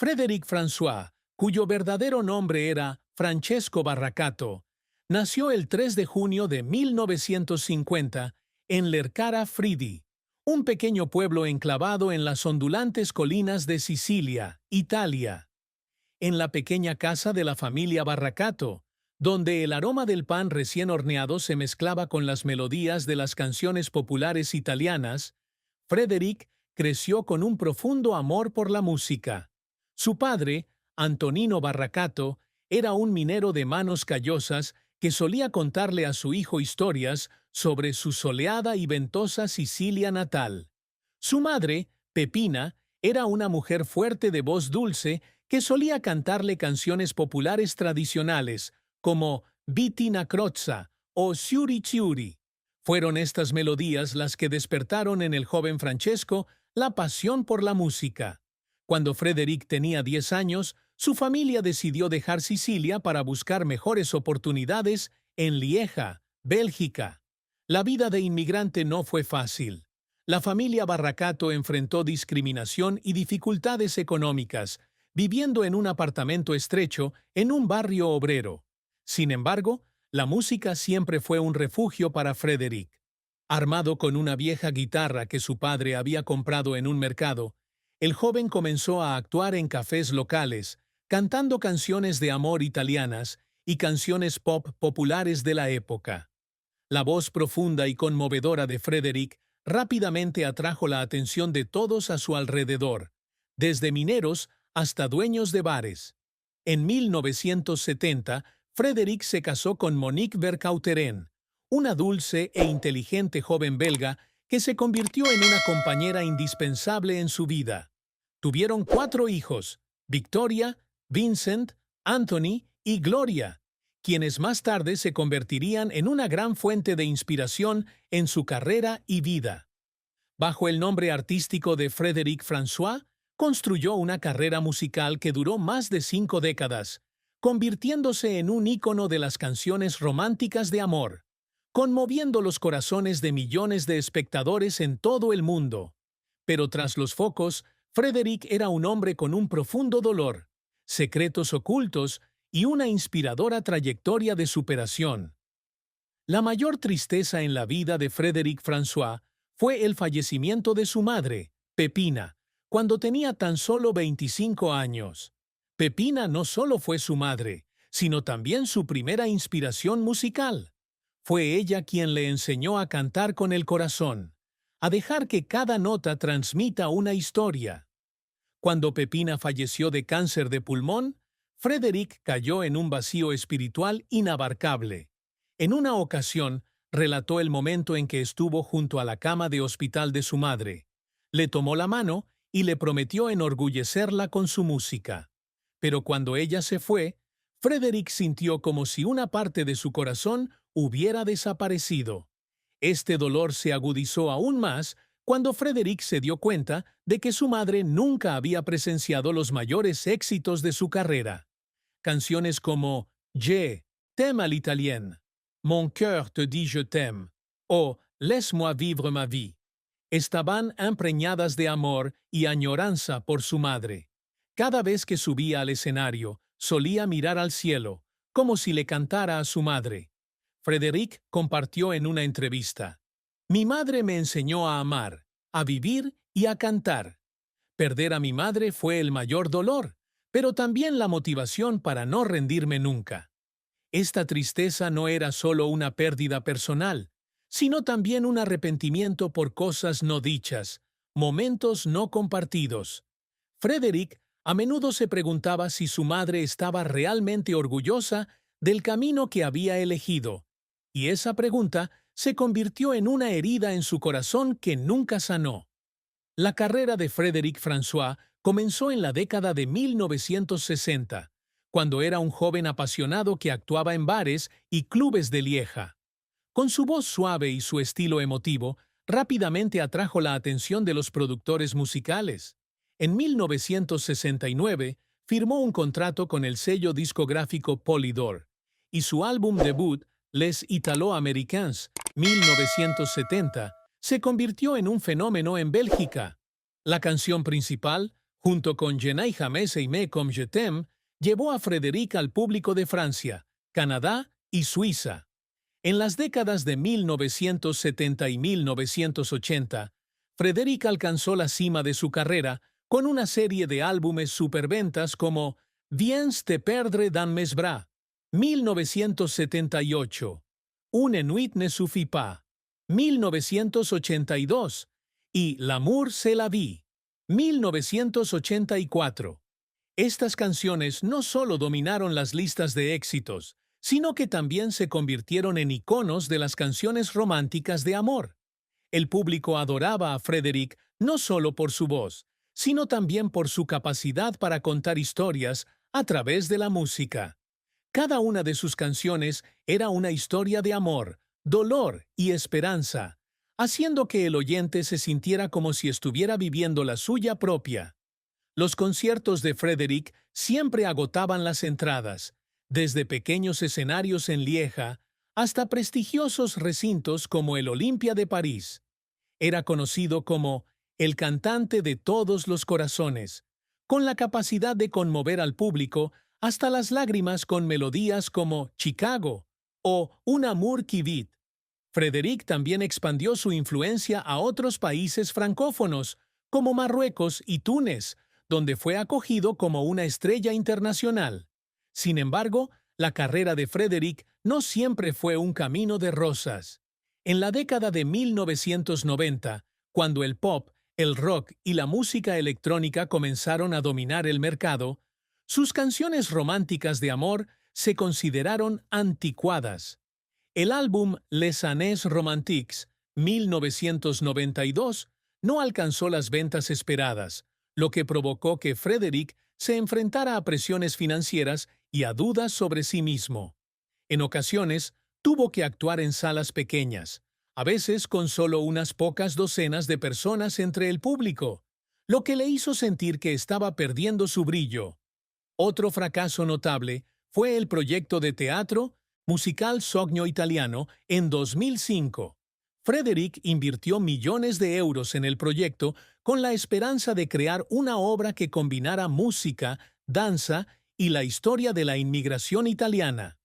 Frédéric François, cuyo verdadero nombre era Francesco Barracato, nació el 3 de junio de 1950 en Lercara Fridi, un pequeño pueblo enclavado en las ondulantes colinas de Sicilia, Italia. En la pequeña casa de la familia Barracato, donde el aroma del pan recién horneado se mezclaba con las melodías de las canciones populares italianas, Frédéric creció con un profundo amor por la música. Su padre, Antonino Barracato, era un minero de manos callosas que solía contarle a su hijo historias sobre su soleada y ventosa Sicilia natal. Su madre, Pepina, era una mujer fuerte de voz dulce que solía cantarle canciones populares tradicionales, como Vitina Crozza o Ciuri Ciuri. Fueron estas melodías las que despertaron en el joven Francesco la pasión por la música. Cuando Frédéric tenía 10 años, su familia decidió dejar Sicilia para buscar mejores oportunidades en Lieja, Bélgica. La vida de inmigrante no fue fácil. La familia Barracato enfrentó discriminación y dificultades económicas, viviendo en un apartamento estrecho en un barrio obrero. Sin embargo, la música siempre fue un refugio para Frédéric. Armado con una vieja guitarra que su padre había comprado en un mercado, el joven comenzó a actuar en cafés locales, cantando canciones de amor italianas y canciones pop populares de la época. La voz profunda y conmovedora de Frédéric rápidamente atrajo la atención de todos a su alrededor, desde mineros hasta dueños de bares. En 1970, Frédéric se casó con Monique Vercauteren, una dulce e inteligente joven belga que se convirtió en una compañera indispensable en su vida. Tuvieron 4 hijos, Victoria, Vincent, Anthony y Gloria, quienes más tarde se convertirían en una gran fuente de inspiración en su carrera y vida. Bajo el nombre artístico de Frédéric François, construyó una carrera musical que duró más de 5 décadas, convirtiéndose en un ícono de las canciones románticas de amor, conmoviendo los corazones de millones de espectadores en todo el mundo. Pero tras los focos, Frédéric era un hombre con un profundo dolor, secretos ocultos y una inspiradora trayectoria de superación. La mayor tristeza en la vida de Frédéric François fue el fallecimiento de su madre, Pepina, cuando tenía tan solo 25 años. Pepina no solo fue su madre, sino también su primera inspiración musical. Fue ella quien le enseñó a cantar con el corazón, a dejar que cada nota transmita una historia. Cuando Pepina falleció de cáncer de pulmón, Frédéric cayó en un vacío espiritual inabarcable. En una ocasión, relató el momento en que estuvo junto a la cama de hospital de su madre. Le tomó la mano y le prometió enorgullecerla con su música. Pero cuando ella se fue, Frédéric sintió como si una parte de su corazón hubiera desaparecido. Este dolor se agudizó aún más cuando Frédéric se dio cuenta de que su madre nunca había presenciado los mayores éxitos de su carrera. Canciones como Je t'aime à l'italienne, Mon cœur te dit je t'aime o Laisse-moi vivre ma vie estaban impreñadas de amor y añoranza por su madre. Cada vez que subía al escenario, solía mirar al cielo, como si le cantara a su madre. Frédéric compartió en una entrevista: «Mi madre me enseñó a amar, a vivir y a cantar. Perder a mi madre fue el mayor dolor, pero también la motivación para no rendirme nunca». Esta tristeza no era solo una pérdida personal, sino también un arrepentimiento por cosas no dichas, momentos no compartidos. Frédéric a menudo se preguntaba si su madre estaba realmente orgullosa del camino que había elegido, y esa pregunta se convirtió en una herida en su corazón que nunca sanó. La carrera de Frédéric François comenzó en la década de 1960, cuando era un joven apasionado que actuaba en bares y clubes de Lieja. Con su voz suave y su estilo emotivo, rápidamente atrajo la atención de los productores musicales. En 1969, firmó un contrato con el sello discográfico Polydor, y su álbum debut, Les Italo-Américains, 1970, se convirtió en un fenómeno en Bélgica. La canción principal, Junto con Je n'ai jamais aimé comme je t'aime, llevó a Frédéric al público de Francia, Canadá y Suiza. En las décadas de 1970 y 1980, Frédéric alcanzó la cima de su carrera con una serie de álbumes superventas como Viens te perdre dans mes bras, 1978, Une nuit ne suffit pas, 1982 y L'amour c'est la vie, 1984. Estas canciones no solo dominaron las listas de éxitos, sino que también se convirtieron en iconos de las canciones románticas de amor. El público adoraba a Frédéric no solo por su voz, sino también por su capacidad para contar historias a través de la música. Cada una de sus canciones era una historia de amor, dolor y esperanza, haciendo que el oyente se sintiera como si estuviera viviendo la suya propia. Los conciertos de Frédéric siempre agotaban las entradas, desde pequeños escenarios en Lieja hasta prestigiosos recintos como el Olympia de París. Era conocido como el cantante de todos los corazones, con la capacidad de conmover al público hasta las lágrimas con melodías como Chicago o Un amour qui vit. Frédéric también expandió su influencia a otros países francófonos, como Marruecos y Túnez, donde fue acogido como una estrella internacional. Sin embargo, la carrera de Frédéric no siempre fue un camino de rosas. En la década de 1990, cuando el pop, el rock y la música electrónica comenzaron a dominar el mercado, sus canciones románticas de amor se consideraron anticuadas. El álbum Les Années Romantiques, 1992, no alcanzó las ventas esperadas, lo que provocó que Frédéric se enfrentara a presiones financieras y a dudas sobre sí mismo. En ocasiones, tuvo que actuar en salas pequeñas, a veces con solo unas pocas docenas de personas entre el público, lo que le hizo sentir que estaba perdiendo su brillo. Otro fracaso notable fue el proyecto de teatro musical Sogno Italiano en 2005. Frédéric invirtió millones de euros en el proyecto con la esperanza de crear una obra que combinara música, danza y la historia de la inmigración italiana.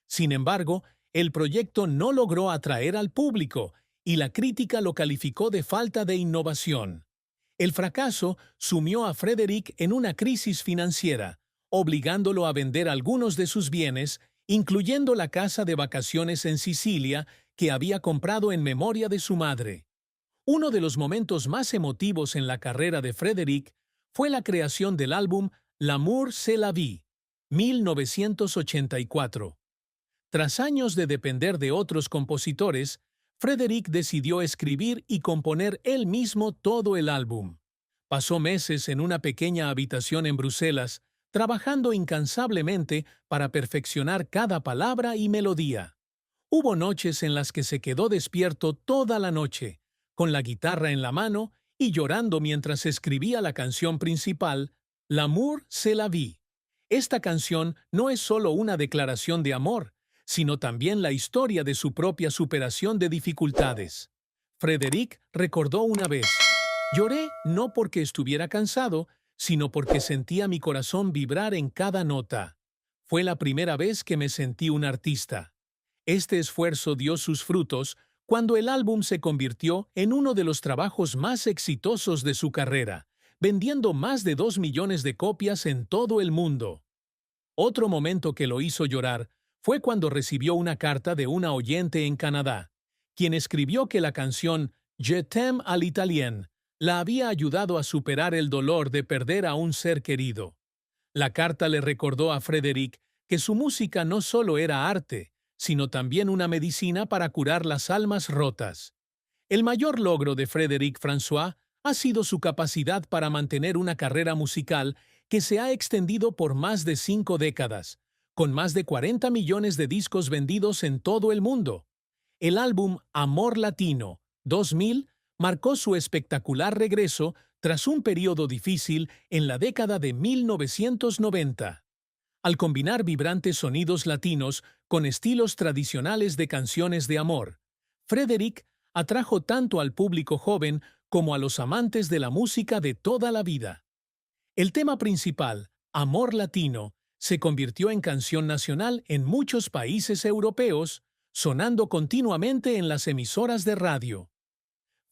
Sin embargo, el proyecto no logró atraer al público y la crítica lo calificó de falta de innovación. El fracaso sumió a Frédéric en una crisis financiera, obligándolo a vender algunos de sus bienes, incluyendo la casa de vacaciones en Sicilia que había comprado en memoria de su madre. Uno de los momentos más emotivos en la carrera de Frédéric fue la creación del álbum L'amour c'est la vie, 1984. Tras años de depender de otros compositores, Frédéric decidió escribir y componer él mismo todo el álbum. Pasó meses en una pequeña habitación en Bruselas, trabajando incansablemente para perfeccionar cada palabra y melodía. Hubo noches en las que se quedó despierto toda la noche, con la guitarra en la mano y llorando mientras escribía la canción principal, L'amour c'est la vie. Esta canción no es solo una declaración de amor, sino también la historia de su propia superación de dificultades. Frédéric recordó una vez, lloré no porque estuviera cansado, sino porque sentía mi corazón vibrar en cada nota. Fue la primera vez que me sentí un artista. Este esfuerzo dio sus frutos cuando el álbum se convirtió en uno de los trabajos más exitosos de su carrera, vendiendo más de 2 millones de copias en todo el mundo. Otro momento que lo hizo llorar fue cuando recibió una carta de una oyente en Canadá, quien escribió que la canción Je t'aime à l'italienne la había ayudado a superar el dolor de perder a un ser querido. La carta le recordó a Frédéric que su música no solo era arte, sino también una medicina para curar las almas rotas. El mayor logro de Frédéric François ha sido su capacidad para mantener una carrera musical que se ha extendido por más de 5 décadas, con más de 40 millones de discos vendidos en todo el mundo. El álbum Amor Latino, 2000, marcó su espectacular regreso tras un periodo difícil en la década de 1990. Al combinar vibrantes sonidos latinos con estilos tradicionales de canciones de amor, Frédéric atrajo tanto al público joven como a los amantes de la música de toda la vida. El tema principal, Amor Latino, se convirtió en canción nacional en muchos países europeos, sonando continuamente en las emisoras de radio.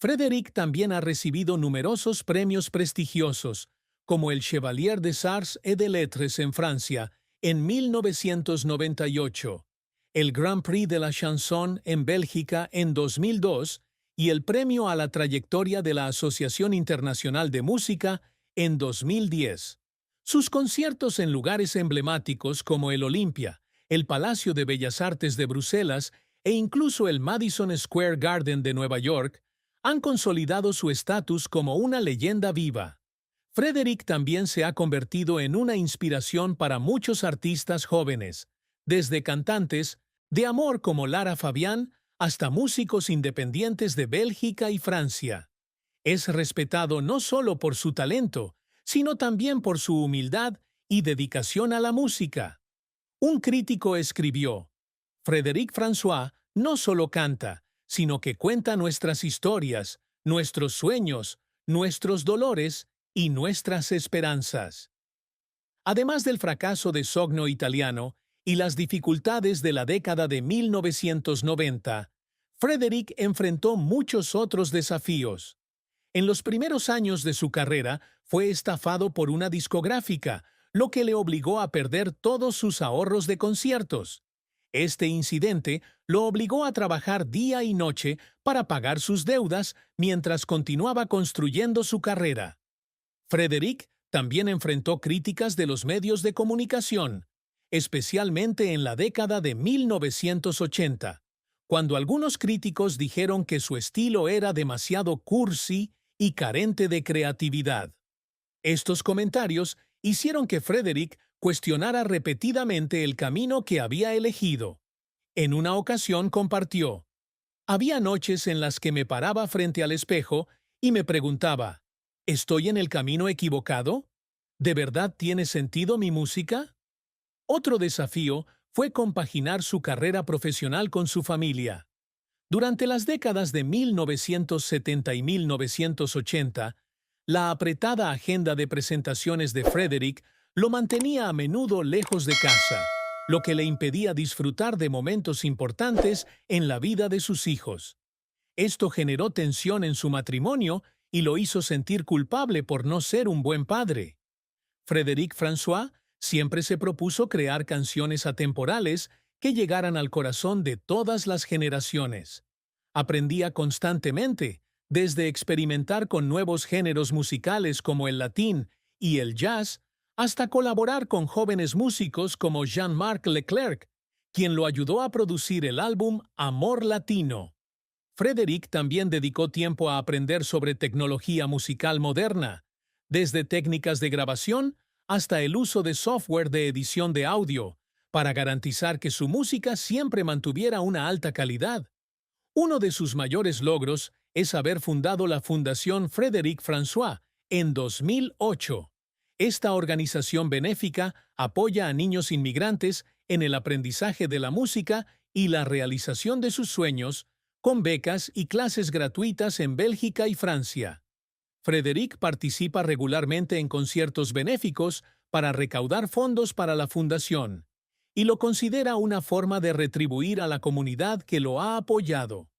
Frédéric también ha recibido numerosos premios prestigiosos, como el Chevalier des Arts et des Lettres en Francia en 1998, el Grand Prix de la Chanson en Bélgica en 2002 y el Premio a la Trayectoria de la Asociación Internacional de Música en 2010. Sus conciertos en lugares emblemáticos como el Olympia, el Palacio de Bellas Artes de Bruselas e incluso el Madison Square Garden de Nueva York han consolidado su estatus como una leyenda viva. Frédéric también se ha convertido en una inspiración para muchos artistas jóvenes, desde cantantes de amor como Lara Fabián hasta músicos independientes de Bélgica y Francia. Es respetado no solo por su talento, sino también por su humildad y dedicación a la música. Un crítico escribió: Frédéric François no solo canta, sino que cuenta nuestras historias, nuestros sueños, nuestros dolores y nuestras esperanzas. Además del fracaso de Sogno Italiano y las dificultades de la década de 1990, Frédéric enfrentó muchos otros desafíos. En los primeros años de su carrera, fue estafado por una discográfica, lo que le obligó a perder todos sus ahorros de conciertos. Este incidente lo obligó a trabajar día y noche para pagar sus deudas mientras continuaba construyendo su carrera. Frédéric también enfrentó críticas de los medios de comunicación, especialmente en la década de 1980, cuando algunos críticos dijeron que su estilo era demasiado cursi y carente de creatividad. Estos comentarios hicieron que Frédéric cuestionara repetidamente el camino que había elegido. En una ocasión compartió: había noches en las que me paraba frente al espejo y me preguntaba, ¿estoy en el camino equivocado? ¿De verdad tiene sentido mi música? Otro desafío fue compaginar su carrera profesional con su familia. Durante las décadas de 1970 y 1980, la apretada agenda de presentaciones de Frédéric lo mantenía a menudo lejos de casa, lo que le impedía disfrutar de momentos importantes en la vida de sus hijos. Esto generó tensión en su matrimonio y lo hizo sentir culpable por no ser un buen padre. Frédéric François siempre se propuso crear canciones atemporales que llegaran al corazón de todas las generaciones. Aprendía constantemente, desde experimentar con nuevos géneros musicales como el latín y el jazz, hasta colaborar con jóvenes músicos como Jean-Marc Leclerc, quien lo ayudó a producir el álbum Amor Latino. Frédéric también dedicó tiempo a aprender sobre tecnología musical moderna, desde técnicas de grabación hasta el uso de software de edición de audio, para garantizar que su música siempre mantuviera una alta calidad. Uno de sus mayores logros es haber fundado la Fundación Frédéric François en 2008. Esta organización benéfica apoya a niños inmigrantes en el aprendizaje de la música y la realización de sus sueños, con becas y clases gratuitas en Bélgica y Francia. Frédéric participa regularmente en conciertos benéficos para recaudar fondos para la fundación, y lo considera una forma de retribuir a la comunidad que lo ha apoyado.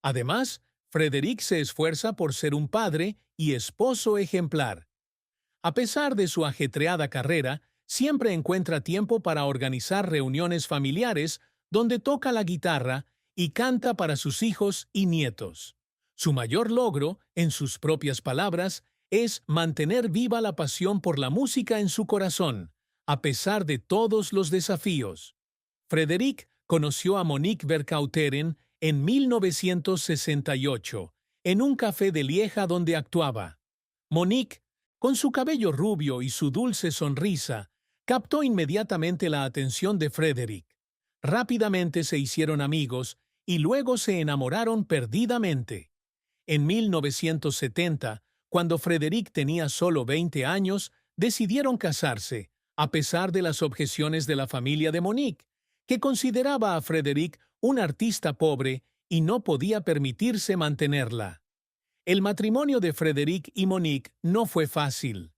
Además, Frédéric se esfuerza por ser un padre y esposo ejemplar. A pesar de su ajetreada carrera, siempre encuentra tiempo para organizar reuniones familiares donde toca la guitarra y canta para sus hijos y nietos. Su mayor logro, en sus propias palabras, es mantener viva la pasión por la música en su corazón, a pesar de todos los desafíos. Frédéric conoció a Monique Vercauteren en 1968, en un café de Lieja donde actuaba. Monique, con su cabello rubio y su dulce sonrisa, captó inmediatamente la atención de Frédéric. Rápidamente se hicieron amigos y luego se enamoraron perdidamente. En 1970, cuando Frédéric tenía solo 20 años, decidieron casarse, a pesar de las objeciones de la familia de Monique, que consideraba a Frédéric un artista pobre y no podía permitirse mantenerla. El matrimonio de Frédéric y Monique no fue fácil.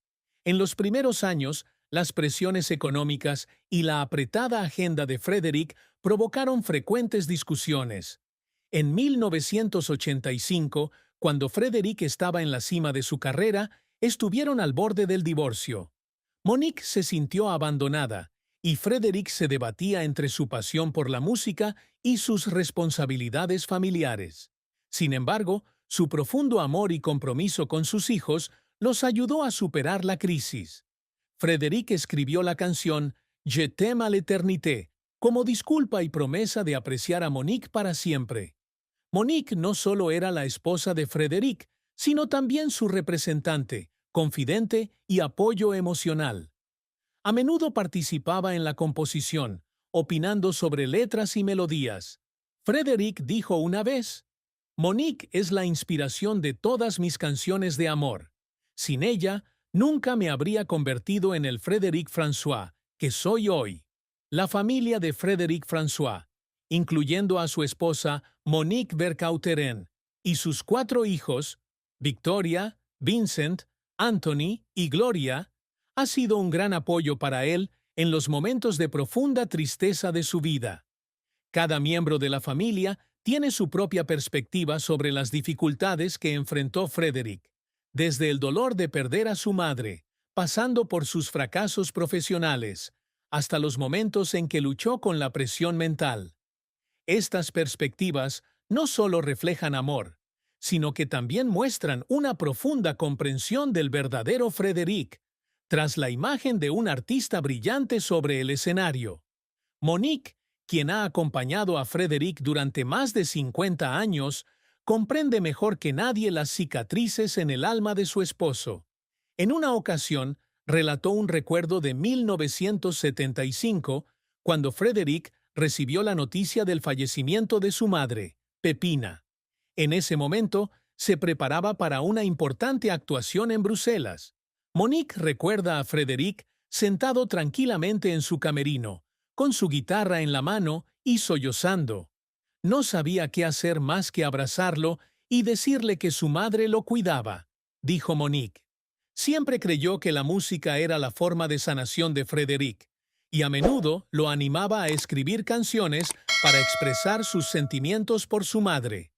En los primeros años, las presiones económicas y la apretada agenda de Frédéric provocaron frecuentes discusiones. En 1985, cuando Frédéric estaba en la cima de su carrera, estuvieron al borde del divorcio. Monique se sintió abandonada, y Frédéric se debatía entre su pasión por la música y sus responsabilidades familiares. Sin embargo, su profundo amor y compromiso con sus hijos los ayudó a superar la crisis. Frédéric escribió la canción Je t'aime à l'éternité como disculpa y promesa de apreciar a Monique para siempre. Monique no solo era la esposa de Frédéric, sino también su representante, confidente y apoyo emocional. A menudo participaba en la composición, opinando sobre letras y melodías. Frédéric dijo una vez: Monique es la inspiración de todas mis canciones de amor. Sin ella, nunca me habría convertido en el Frédéric François que soy hoy. La familia de Frédéric François, incluyendo a su esposa Monique Vercauteren y sus 4 hijos, Victoria, Vincent, Anthony y Gloria, ha sido un gran apoyo para él en los momentos de profunda tristeza de su vida. Cada miembro de la familia tiene su propia perspectiva sobre las dificultades que enfrentó Frédéric, desde el dolor de perder a su madre, pasando por sus fracasos profesionales, hasta los momentos en que luchó con la presión mental. Estas perspectivas no solo reflejan amor, sino que también muestran una profunda comprensión del verdadero Frédéric, tras la imagen de un artista brillante sobre el escenario. Monique, quien ha acompañado a Frédéric durante más de 50 años, comprende mejor que nadie las cicatrices en el alma de su esposo. En una ocasión, relató un recuerdo de 1975, cuando Frédéric recibió la noticia del fallecimiento de su madre, Pepina. En ese momento, se preparaba para una importante actuación en Bruselas. Monique recuerda a Frédéric sentado tranquilamente en su camerino, con su guitarra en la mano y sollozando. No sabía qué hacer más que abrazarlo y decirle que su madre lo cuidaba, dijo Monique. Siempre creyó que la música era la forma de sanación de Frédéric, y a menudo lo animaba a escribir canciones para expresar sus sentimientos por su madre.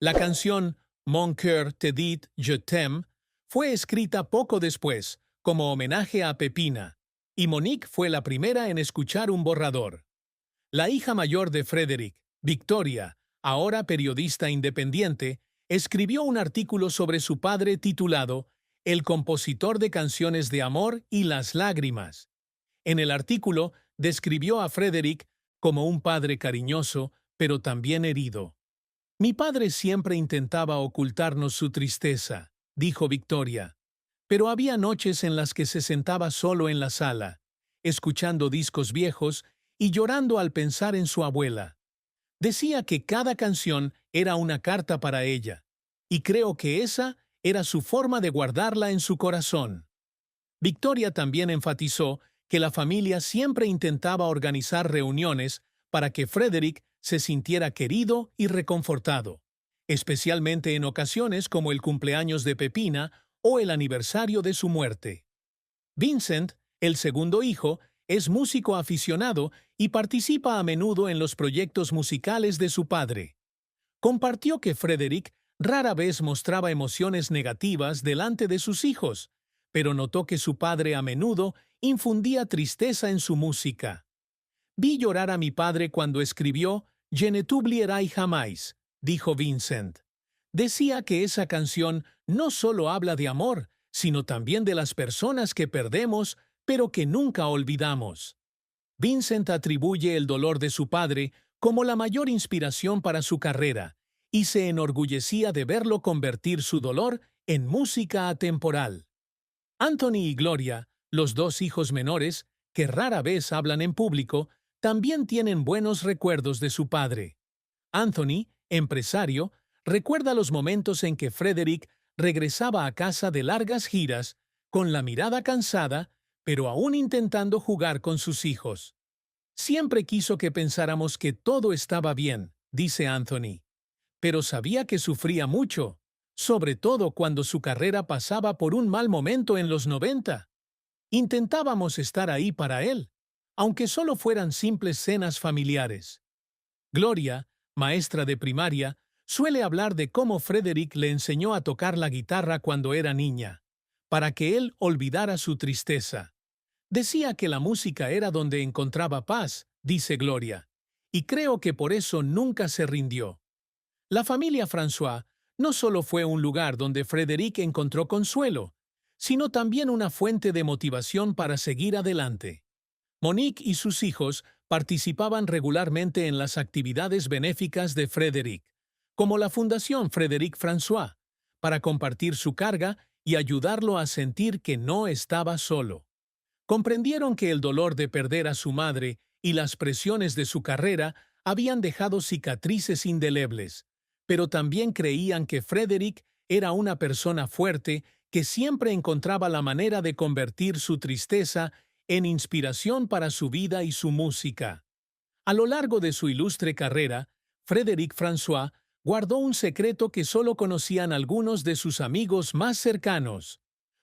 La canción Mon cœur te dit je t'aime fue escrita poco después, como homenaje a Pepina, y Monique fue la primera en escuchar un borrador. La hija mayor de Frédéric, Victoria, ahora periodista independiente, escribió un artículo sobre su padre titulado El compositor de canciones de amor y las lágrimas. En el artículo describió a Frédéric como un padre cariñoso, pero también herido. Mi padre siempre intentaba ocultarnos su tristeza, dijo Victoria, pero había noches en las que se sentaba solo en la sala, escuchando discos viejos y llorando al pensar en su abuela. Decía que cada canción era una carta para ella, y creo que esa era su forma de guardarla en su corazón. Victoria también enfatizó que la familia siempre intentaba organizar reuniones para que Frédéric se sintiera querido y reconfortado, especialmente en ocasiones como el cumpleaños de Pepina o el aniversario de su muerte. Vincent, el segundo hijo, es músico aficionado y participa a menudo en los proyectos musicales de su padre. Compartió que Frédéric rara vez mostraba emociones negativas delante de sus hijos, pero notó que su padre a menudo infundía tristeza en su música. Vi llorar a mi padre cuando escribió Je ne t'oublierai jamais, dijo Vincent. Decía que esa canción no solo habla de amor, sino también de las personas que perdemos, pero que nunca olvidamos. Vincent atribuye el dolor de su padre como la mayor inspiración para su carrera, y se enorgullecía de verlo convertir su dolor en música atemporal. Anthony y Gloria, los 2 hijos menores, que rara vez hablan en público, también tienen buenos recuerdos de su padre. Anthony, empresario, recuerda los momentos en que Frédéric regresaba a casa de largas giras, con la mirada cansada, pero aún intentando jugar con sus hijos. Siempre quiso que pensáramos que todo estaba bien, dice Anthony, pero sabía que sufría mucho, sobre todo cuando su carrera pasaba por un mal momento en los 90. Intentábamos estar ahí para él, aunque solo fueran simples cenas familiares. Gloria, maestra de primaria, suele hablar de cómo Frédéric le enseñó a tocar la guitarra cuando era niña, para que él olvidara su tristeza. Decía que la música era donde encontraba paz, dice Gloria, y creo que por eso nunca se rindió. La familia François no solo fue un lugar donde Frédéric encontró consuelo, sino también una fuente de motivación para seguir adelante. Monique y sus hijos participaban regularmente en las actividades benéficas de Frédéric, como la Fundación Frédéric François, para compartir su carga y ayudarlo a sentir que no estaba solo. Comprendieron que el dolor de perder a su madre y las presiones de su carrera habían dejado cicatrices indelebles, pero también creían que Frédéric era una persona fuerte que siempre encontraba la manera de convertir su tristeza en inspiración para su vida y su música. A lo largo de su ilustre carrera, Frédéric François guardó un secreto que solo conocían algunos de sus amigos más cercanos.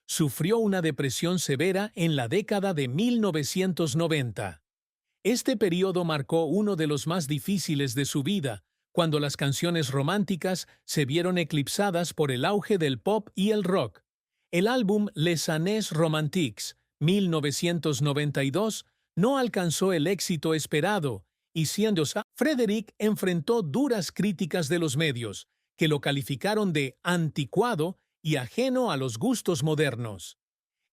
Sufrió una depresión severa en la década de 1990. Este periodo marcó uno de los más difíciles de su vida, cuando las canciones románticas se vieron eclipsadas por el auge del pop y el rock. El álbum Les Années Romantiques, 1992, no alcanzó el éxito esperado, y Frédéric enfrentó duras críticas de los medios, que lo calificaron de anticuado y ajeno a los gustos modernos.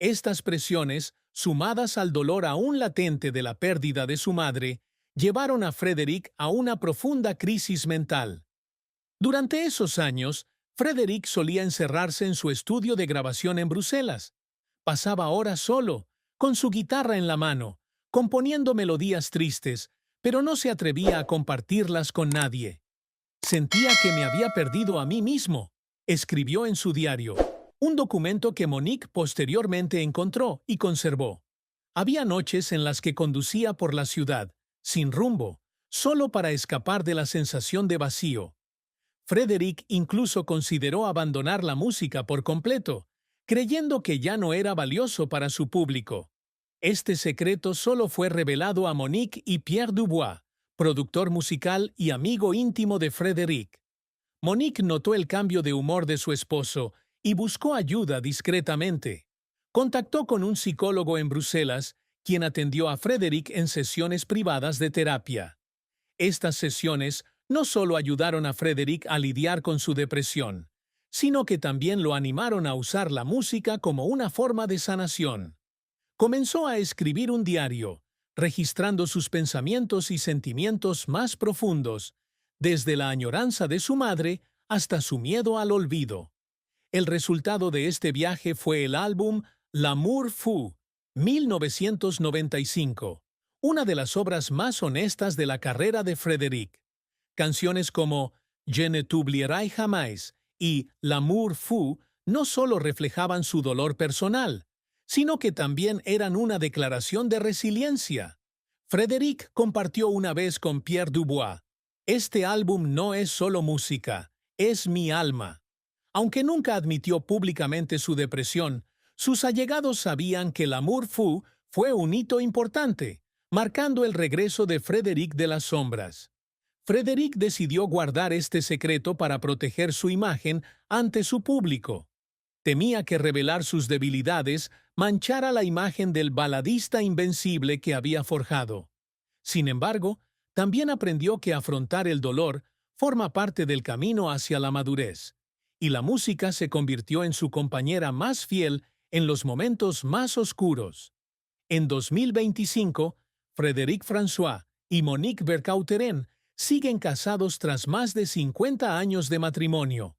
Estas presiones, sumadas al dolor aún latente de la pérdida de su madre, llevaron a Frédéric a una profunda crisis mental. Durante esos años, Frédéric solía encerrarse en su estudio de grabación en Bruselas. Pasaba horas solo, con su guitarra en la mano, componiendo melodías tristes, pero no se atrevía a compartirlas con nadie. Sentía que me había perdido a mí mismo, escribió en su diario, un documento que Monique posteriormente encontró y conservó. Había noches en las que conducía por la ciudad, sin rumbo, solo para escapar de la sensación de vacío. Frédéric incluso consideró abandonar la música por completo, creyendo que ya no era valioso para su público. Este secreto solo fue revelado a Monique y Pierre Dubois, productor musical y amigo íntimo de Frédéric. Monique notó el cambio de humor de su esposo y buscó ayuda discretamente. Contactó con un psicólogo en Bruselas, quien atendió a Frédéric en sesiones privadas de terapia. Estas sesiones no solo ayudaron a Frédéric a lidiar con su depresión, sino que también lo animaron a usar la música como una forma de sanación. Comenzó a escribir un diario, registrando sus pensamientos y sentimientos más profundos, desde la añoranza de su madre hasta su miedo al olvido. El resultado de este viaje fue el álbum L'amour fou, 1995, una de las obras más honestas de la carrera de Frédéric. Canciones como Je ne t'oublierai jamais y L'amour fou no solo reflejaban su dolor personal, sino que también eran una declaración de resiliencia. Frédéric compartió una vez con Pierre Dubois: «Este álbum no es solo música, es mi alma». Aunque nunca admitió públicamente su depresión, sus allegados sabían que L'amour fou fue un hito importante, marcando el regreso de Frédéric de las sombras. Frédéric decidió guardar este secreto para proteger su imagen ante su público. Temía que revelar sus debilidades manchara la imagen del baladista invencible que había forjado. Sin embargo, también aprendió que afrontar el dolor forma parte del camino hacia la madurez, y la música se convirtió en su compañera más fiel en los momentos más oscuros. En 2025, Frédéric François y Monique Vercauteren siguen casados tras más de 50 años de matrimonio.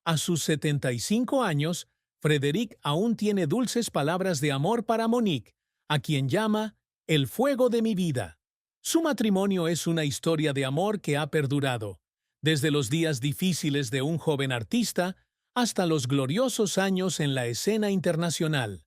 A sus 75 años, Frédéric aún tiene dulces palabras de amor para Monique, a quien llama el fuego de mi vida. Su matrimonio es una historia de amor que ha perdurado, desde los días difíciles de un joven artista hasta los gloriosos años en la escena internacional.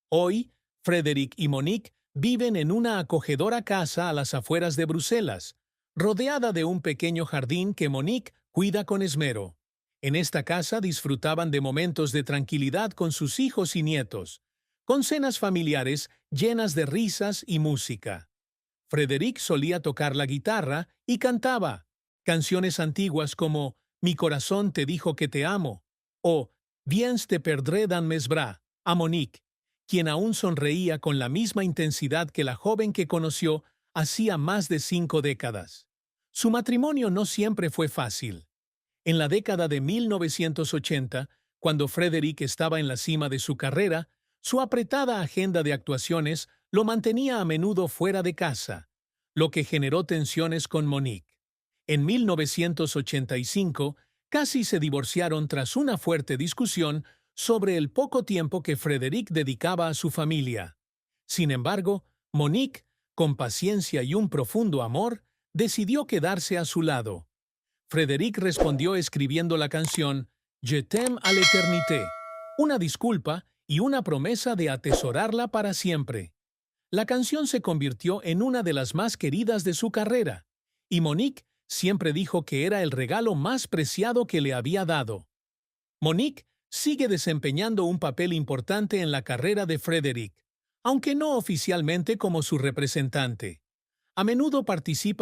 Hoy, Frédéric y Monique viven en una acogedora casa a las afueras de Bruselas, rodeada de un pequeño jardín que Monique cuida con esmero. En esta casa disfrutaban de momentos de tranquilidad con sus hijos y nietos, con cenas familiares llenas de risas y música. Frédéric solía tocar la guitarra y cantaba canciones antiguas como Mi corazón te dijo que te amo o Viens te perdré dans mes bras a Monique, quien aún sonreía con la misma intensidad que la joven que conoció hacía más de 5 décadas. Su matrimonio no siempre fue fácil. En la década de 1980, cuando Frédéric estaba en la cima de su carrera, su apretada agenda de actuaciones lo mantenía a menudo fuera de casa, lo que generó tensiones con Monique. En 1985, casi se divorciaron tras una fuerte discusión sobre el poco tiempo que Frédéric dedicaba a su familia. Sin embargo, Monique, con paciencia y un profundo amor, decidió quedarse a su lado. Frédéric respondió escribiendo la canción Je t'aime à l'éternité, una disculpa y una promesa de atesorarla para siempre. La canción se convirtió en una de las más queridas de su carrera, y Monique siempre dijo que era el regalo más preciado que le había dado. Monique sigue desempeñando un papel importante en la carrera de Frédéric, aunque no oficialmente como su representante. A menudo participa